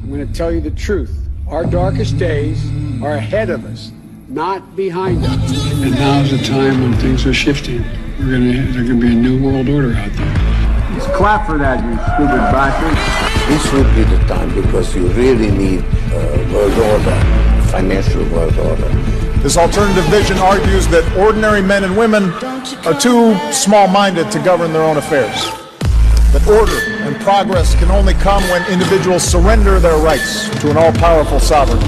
I'm going to tell you the truth. Our darkest days are ahead of us, not behind us. And now's the time when things are shifting. There's going to be a new world order out there. Just clap for that, you stupid bastard. This would be the time because you really need a world order, financial world order. This alternative vision argues that ordinary men and women are too small-minded to govern their own affairs. That order and progress can only come when individuals surrender their rights to an all-powerful sovereign.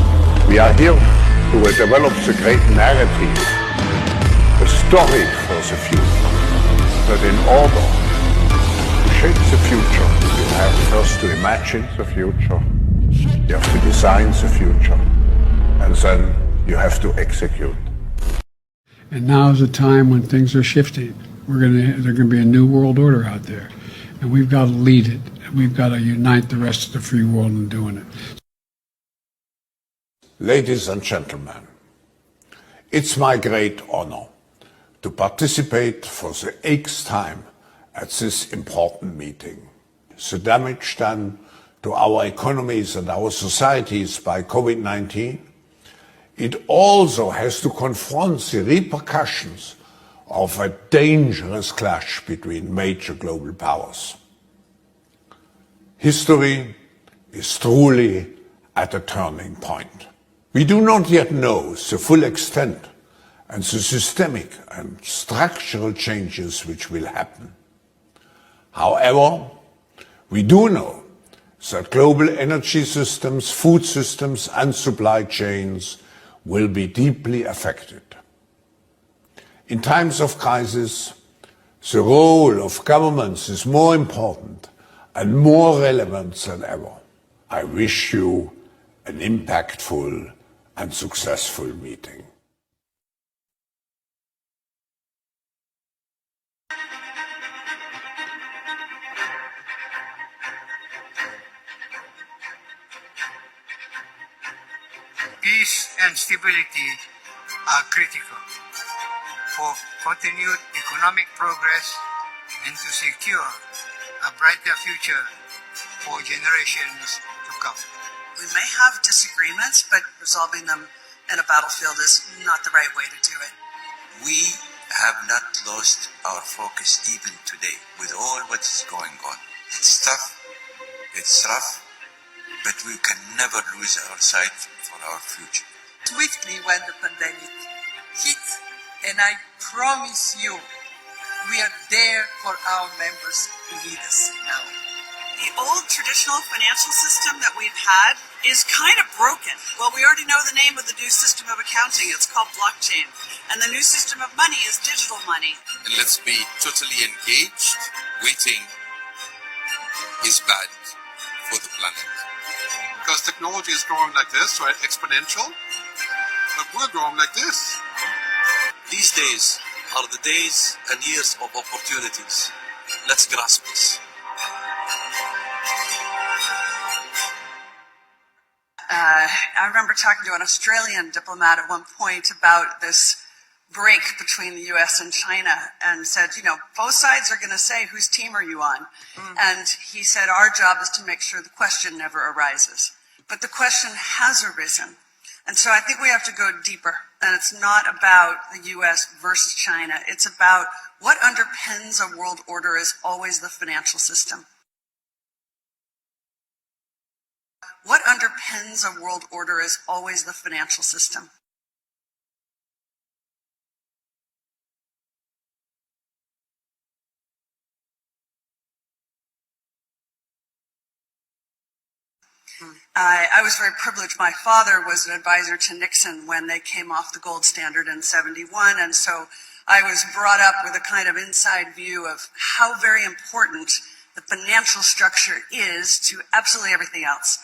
We are here to develop the great narrative, a story for the future. But in order to shape the future, you have first to imagine the future, you have to design the future, and then you have to execute. And now's the time when things are shifting. There's going to be a new world order out there. And we've got to lead it. And we've got to unite the rest of the free world in doing it. Ladies and gentlemen, it's my great honor to participate for the 8th time at this important meeting. The damage done to our economies and our societies by COVID-19, it also has to confront the repercussions of a dangerous clash between major global powers. History is truly at a turning point. We do not yet know the full extent and the systemic and structural changes which will happen. However, we do know that global energy systems, food systems and supply chains will be deeply affected. In times of crisis, the role of governments is more important and more relevant than ever. I wish you an impactful and successful meeting. Peace and stability are critical for continued economic progress and to secure a brighter future for generations to come. We may have disagreements, but resolving them in a battlefield is not the right way to do it. We have not lost our focus even today with all what is going on. It's tough, it's rough, but we can never lose our sight for our future. Swiftly when the pandemic hit, and I promise you, we are there for our members who need us now. The old traditional financial system that we've had is kind of broken. Well, we already know the name of the new system of accounting. It's called blockchain. And the new system of money is digital money. And let's be totally engaged. Waiting is bad for the planet. Because technology is growing like this, right? Exponential. But we're growing like this. These days are the days and years of opportunities. Let's grasp this. I remember talking to an Australian diplomat at one point about this break between the US and China and said, you know, both sides are going to say, whose team are you on? And he said, our job is to make sure the question never arises. But the question has arisen. And so I think we have to go deeper. And it's not about the US versus China. It's about what underpins a world order is always the financial system. What underpins a world order is always the financial system. I was very privileged. My father was an advisor to Nixon when they came off the gold standard in '71, and so I was brought up with a kind of inside view of how very important the financial structure is to absolutely everything else.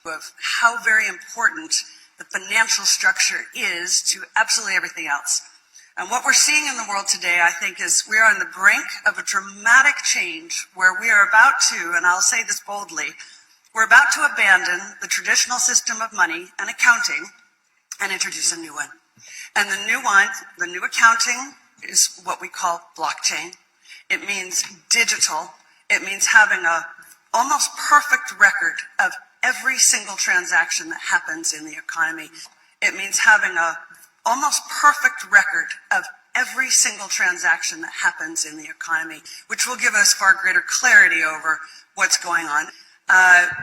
Of how very important the financial structure is to absolutely everything else. And what we're seeing in the world today, I think, is we are on the brink of a dramatic change where we are about to, and I'll say this boldly, we're about to abandon the traditional system of money and accounting and introduce a new one. And the new one, the new accounting, is what we call blockchain. It means digital. It means having a almost perfect record of every single transaction that happens in the economy. It means having a almost perfect record of every single transaction that happens in the economy, which will give us far greater clarity over what's going on.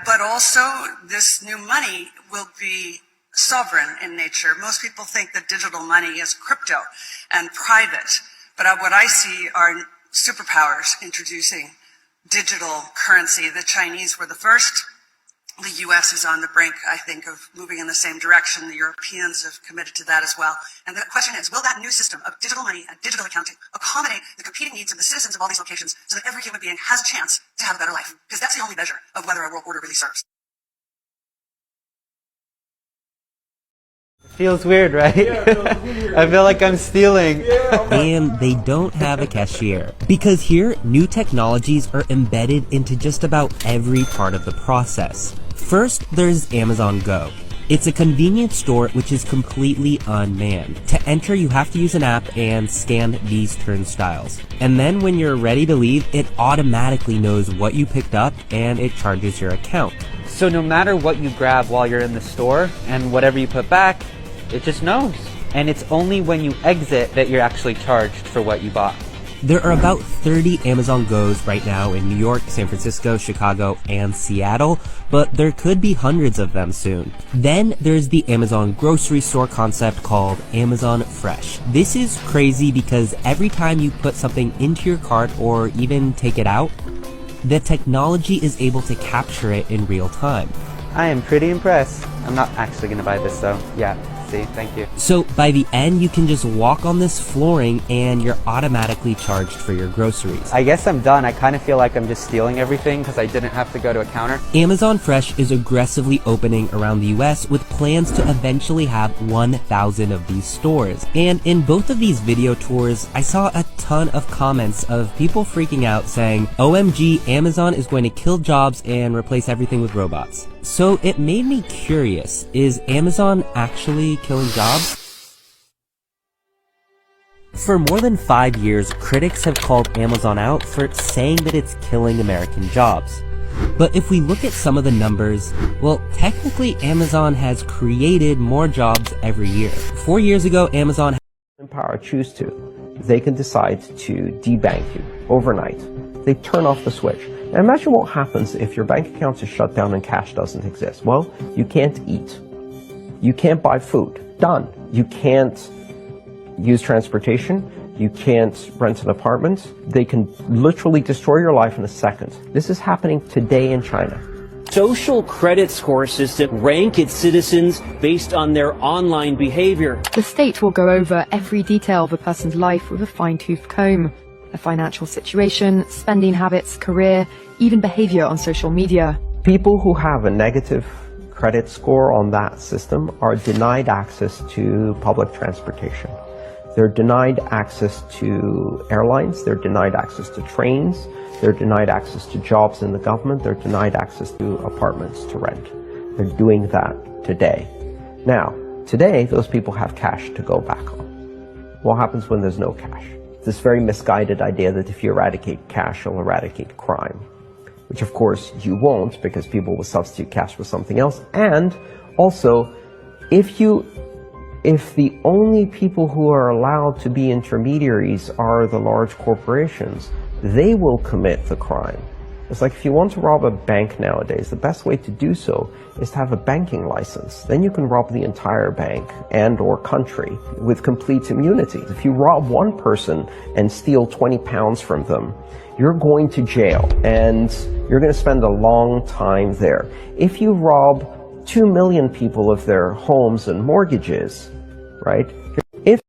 But also, this new money will be sovereign in nature. Most people think that digital money is crypto and private, but what I see are superpowers introducing digital currency. The Chinese were the first. The U.S. is on the brink, I think, of moving in the same direction. The Europeans have committed to that as well. And the question is, will that new system of digital money and digital accounting accommodate the competing needs of the citizens of all these locations so that every human being has a chance to have a better life? Because that's the only measure of whether a world order really serves. Feels weird, right? Yeah, it feels weird. I feel like I'm stealing. Yeah. And they don't have a cashier. Because here, new technologies are embedded into just about every part of the process. First, there's Amazon Go. It's a convenience store which is completely unmanned. To enter, you have to use an app and scan these turnstiles. And then when you're ready to leave, it automatically knows what you picked up and it charges your account. So no matter what you grab while you're in the store and whatever you put back, it just knows. And it's only when you exit that you're actually charged for what you bought. There are about 30 Amazon Go's right now in New York, San Francisco, Chicago, and Seattle, but there could be hundreds of them soon. Then there's the Amazon grocery store concept called Amazon Fresh. This is crazy because every time you put something into your cart or even take it out, the technology is able to capture it in real time. I am pretty impressed. I'm not actually going to buy this though. Yeah. See, thank you. So by the end, you can just walk on this flooring and you're automatically charged for your groceries. I guess I'm done. I kind of feel like I'm just stealing everything because I didn't have to go to a counter. Amazon Fresh is aggressively opening around the US with plans to eventually have 1,000 of these stores. And in both of these video tours, I saw a ton of comments of people freaking out saying, OMG, Amazon is going to kill jobs and replace everything with robots. So it made me curious, is Amazon actually killing jobs? For more than 5 years, critics have called Amazon out for saying that it's killing American jobs. But if we look at some of the numbers, well, technically Amazon has created more jobs every year. 4 years ago, Amazon had power choose to. They can decide to debank you overnight. They turn off the switch. Now imagine what happens if your bank account is shut down and cash doesn't exist. Well, you can't eat. You can't buy food. Done. You can't use transportation. You can't rent an apartment. They can literally destroy your life in a second. This is happening today in China. Social credit score system rank its citizens based on their online behavior. The state will go over every detail of a person's life with a fine-tooth comb. Their financial situation, spending habits, career, even behavior on social media. People who have a negative credit score on that system are denied access to public transportation. They're denied access to airlines, they're denied access to trains, they're denied access to jobs in the government, they're denied access to apartments to rent. They're doing that today. Now, today, those people have cash to go back on. What happens when there's no cash? This very misguided idea that if you eradicate cash, you'll eradicate crime. Which of course you won't, because people will substitute cash for something else. And also, if the only people who are allowed to be intermediaries are the large corporations, they will commit the crime. It's like if you want to rob a bank nowadays, the best way to do so is to have a banking license. Then you can rob the entire bank and or country with complete immunity. If you rob one person and steal 20 pounds from them, you're going to jail and you're going to spend a long time there. If you rob 2 million people of their homes and mortgages, right? If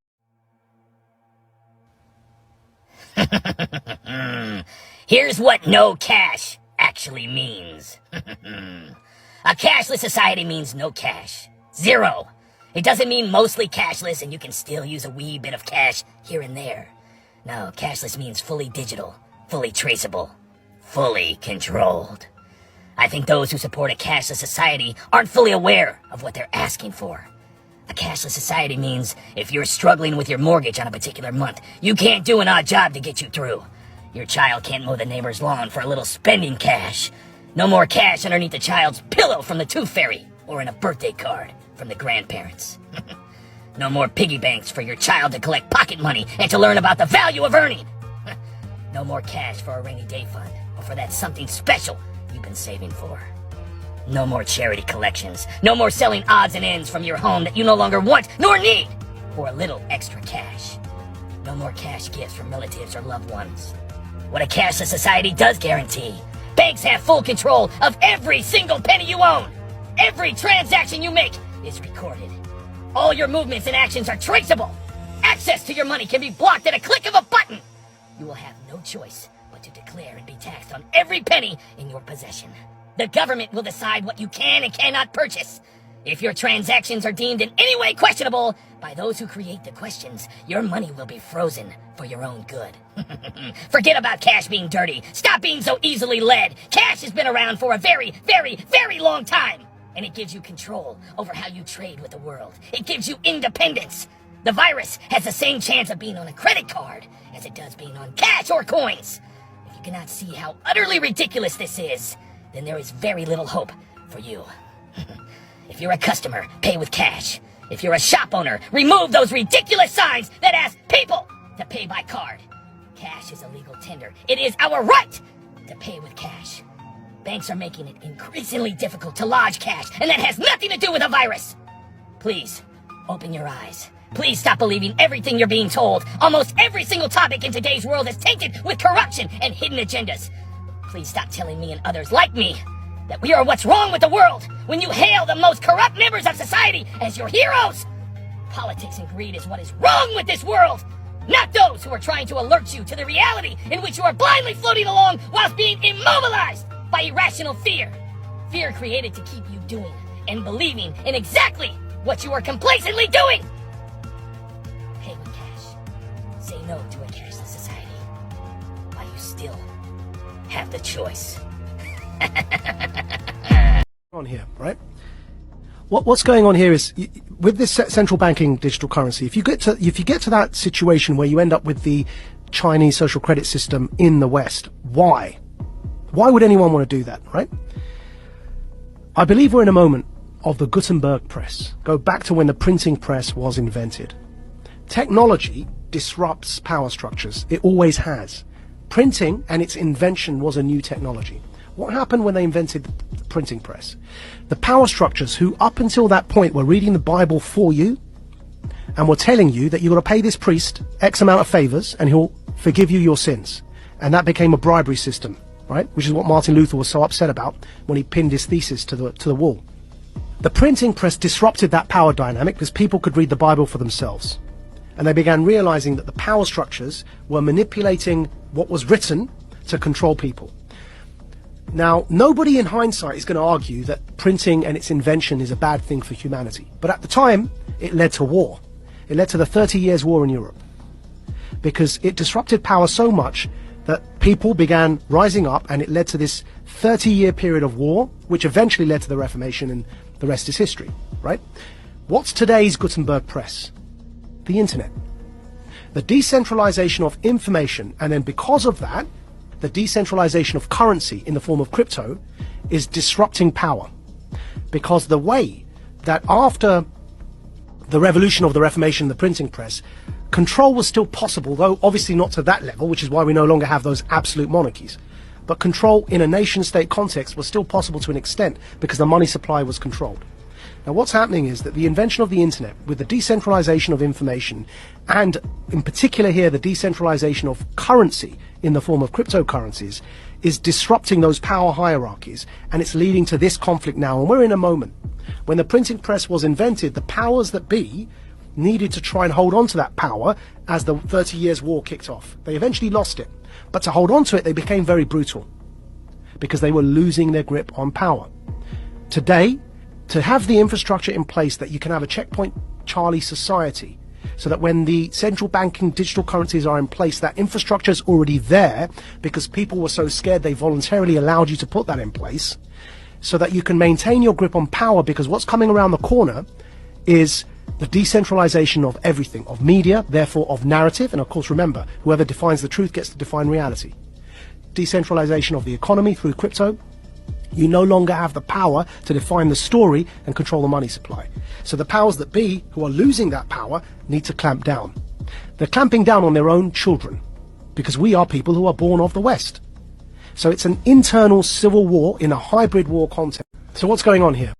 Here's what no cash actually means. A cashless society means no cash. Zero. It doesn't mean mostly cashless and you can still use a wee bit of cash here and there. No, cashless means fully digital, fully traceable, fully controlled. I think those who support a cashless society aren't fully aware of what they're asking for. A cashless society means if you're struggling with your mortgage on a particular month, you can't do an odd job to get you through. Your child can't mow the neighbor's lawn for a little spending cash. No more cash underneath the child's pillow from the Tooth Fairy or in a birthday card from the grandparents. No more piggy banks for your child to collect pocket money and to learn about the value of earning. No more cash for a rainy day fund or for that something special you've been saving for. No more charity collections. No more selling odds and ends from your home that you no longer want nor need for a little extra cash. No more cash gifts from relatives or loved ones. What a cashless society does guarantee: banks have full control of every single penny you own. Every transaction you make is recorded. All your movements and actions are traceable. Access to your money can be blocked at a click of a button. You will have no choice but to declare and be taxed on every penny in your possession. The government will decide what you can and cannot purchase. If your transactions are deemed in any way questionable by those who create the questions, your money will be frozen for your own good. Forget about cash being dirty. Stop being so easily led. Cash has been around for a very, very, very long time. And it gives you control over how you trade with the world. It gives you independence. The virus has the same chance of being on a credit card as it does being on cash or coins. If you cannot see how utterly ridiculous this is, then there is very little hope for you. If you're a customer, pay with cash. If you're a shop owner, remove those ridiculous signs that ask people to pay by card. Cash is a legal tender. It is our right to pay with cash. Banks are making it increasingly difficult to lodge cash, and that has nothing to do with a virus. Please, open your eyes. Please stop believing everything you're being told. Almost every single topic in today's world is tainted with corruption and hidden agendas. Please stop telling me and others like me that we are what's wrong with the world when you hail the most corrupt members of society as your heroes. Politics and greed is what is wrong with this world, not those who are trying to alert you to the reality in which you are blindly floating along whilst being immobilized by irrational fear. Fear created to keep you doing and believing in exactly what you are complacently doing. Pay with cash. Say no to a cashless society while you still have the choice. On here, right? What's going on here is with this central banking digital currency. If you get to that situation where you end up with the Chinese social credit system in the West, why would anyone want to do that, right? I believe we're in a moment of the Gutenberg press. Go back to when the printing press was invented. Technology disrupts power structures. It always has. Printing and its invention was a new technology. What happened when they invented the printing press? The power structures who up until that point were reading the Bible for you and were telling you that you've got to pay this priest X amount of favors and he'll forgive you your sins. And that became a bribery system, right? Which is what Martin Luther was so upset about when he pinned his thesis to the wall. The printing press disrupted that power dynamic because people could read the Bible for themselves. And they began realizing that the power structures were manipulating what was written to control people. Now, nobody in hindsight is going to argue that printing and its invention is a bad thing for humanity. But at the time, it led to war. It led to the 30 Years' War in Europe. Because it disrupted power so much that people began rising up, and it led to this 30-year period of war, which eventually led to the Reformation, and the rest is history, right? What's today's Gutenberg press? The internet. The decentralization of information, and then because of that, the decentralization of currency in the form of crypto is disrupting power. Because the way that after the revolution of the Reformation and the printing press, control was still possible, though obviously not to that level, which is why we no longer have those absolute monarchies. But control in a nation-state context was still possible to an extent because the money supply was controlled. Now what's happening is that the invention of the internet, with the decentralization of information, and in particular here the decentralization of currency in the form of cryptocurrencies, is disrupting those power hierarchies, and it's leading to this conflict now. And we're in a moment when the printing press was invented, the powers that be needed to try and hold on to that power as the 30 Years' War kicked off. They eventually lost it, but to hold on to it they became very brutal because they were losing their grip on power. Today, to have the infrastructure in place that you can have a checkpoint Charlie society, so that when the central banking digital currencies are in place, that infrastructure is already there because people were so scared they voluntarily allowed you to put that in place, so that you can maintain your grip on power, because what's coming around the corner is the decentralization of everything, of media, therefore of narrative, and of course remember, whoever defines the truth gets to define reality. Decentralization of the economy through crypto, You no longer have the power to define the story and control the money supply. So the powers that be, who are losing that power, need to clamp down. They're clamping down on their own children, because we are people who are born of the West. So it's an internal civil war in a hybrid war context. So what's going on here?